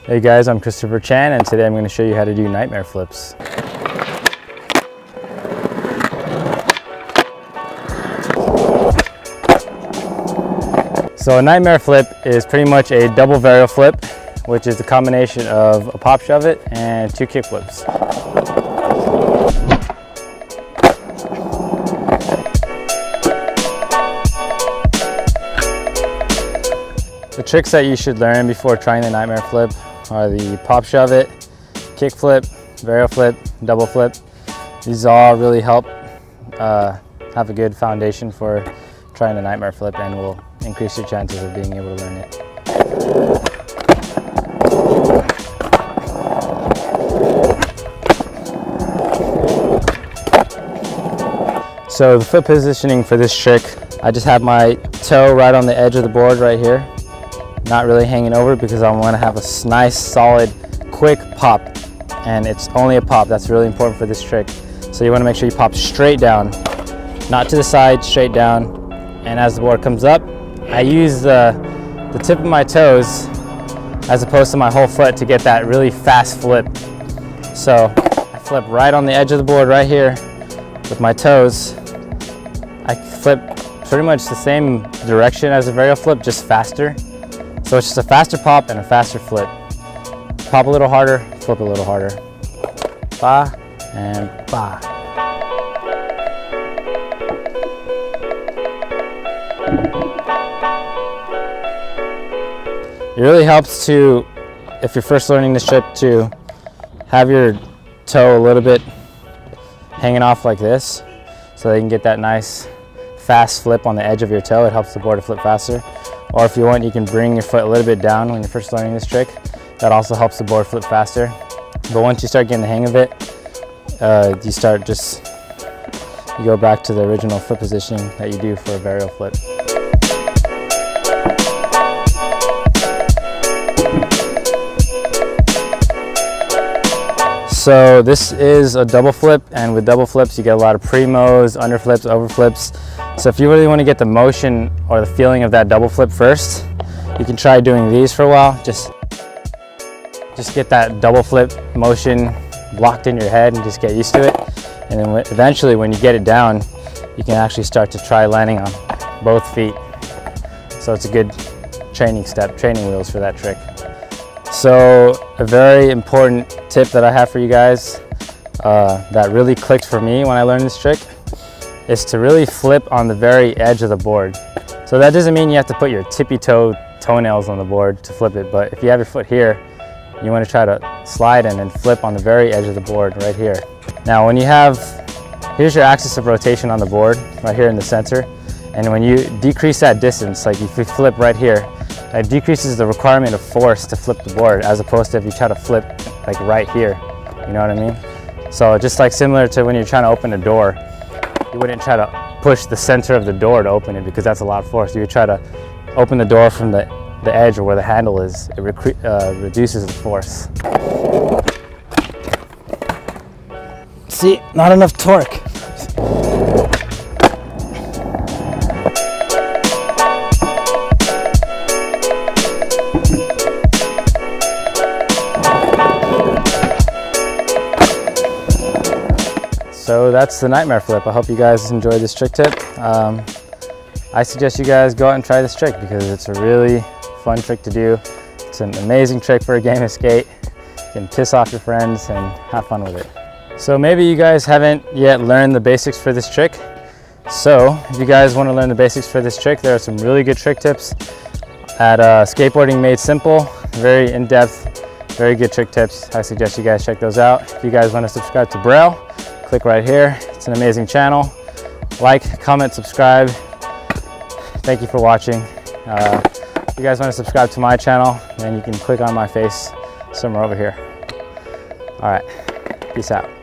Hey guys, I'm Christopher Chan, and today I'm going to show you how to do nightmare flips. So a nightmare flip is pretty much a double varial flip, which is the combination of a pop shove it and 2 kick flips. The tricks that you should learn before trying the nightmare flip are the pop shove it, kick flip, varial flip, double flip. These all really help have a good foundation for trying the nightmare flip and will increase your chances of being able to learn it. So the foot positioning for this trick, I just have my toe right on the edge of the board right here. Not really hanging over because I want to have a nice, solid, quick pop. And it's only a pop. That's really important for this trick. So you want to make sure you pop straight down, not to the side, straight down. And as the board comes up, I use the tip of my toes as opposed to my whole foot to get that really fast flip. So I flip right on the edge of the board right here with my toes. I flip pretty much the same direction as a varial flip, just faster. So it's just a faster pop and a faster flip. Pop a little harder, flip a little harder. Ba and ba. It really helps to, if you're first learning this trick, to have your toe a little bit hanging off like this so that you can get that nice fast flip on the edge of your toe. It helps the board to flip faster. Or if you want, you can bring your foot a little bit down when you're first learning this trick. That also helps the board flip faster. But once you start getting the hang of it, you go back to the original foot positioning that you do for a varial flip. So this is a double flip, and with double flips you get a lot of primos, underflips, overflips. So if you really want to get the motion or the feeling of that double flip first, you can try doing these for a while. Just get that double flip motion locked in your head and just get used to it. And then eventually when you get it down, you can actually start to try landing on both feet. So it's a good training wheels for that trick. So a very important tip that I have for you guys that really clicked for me when I learned this trick is to really flip on the very edge of the board. So that doesn't mean you have to put your toenails on the board to flip it, but if you have your foot here, you want to try to slide in and flip on the very edge of the board right here. Now when you here's your axis of rotation on the board, right here in the center, and when you decrease that distance, like if you flip right here, it decreases the requirement of force to flip the board as opposed to if you try to flip like right here, you know what I mean? So just like similar to when you're trying to open a door, you wouldn't try to push the center of the door to open it because that's a lot of force. You would try to open the door from the edge or where the handle is. It reduces the force. See, not enough torque. So that's the nightmare flip. I hope you guys enjoyed this trick tip. I suggest you guys go out and try this trick because it's a really fun trick to do. It's an amazing trick for a game of skate. You can piss off your friends and have fun with it. So maybe you guys haven't yet learned the basics for this trick. So if you guys want to learn the basics for this trick, there are some really good trick tips at Skateboarding Made Simple. Very in-depth, very good trick tips. I suggest you guys check those out. If you guys want to subscribe to Braille, click right here. It's an amazing channel. Like, comment, subscribe. Thank you for watching. If you guys want to subscribe to my channel, then you can click on my face somewhere over here. All right, peace out.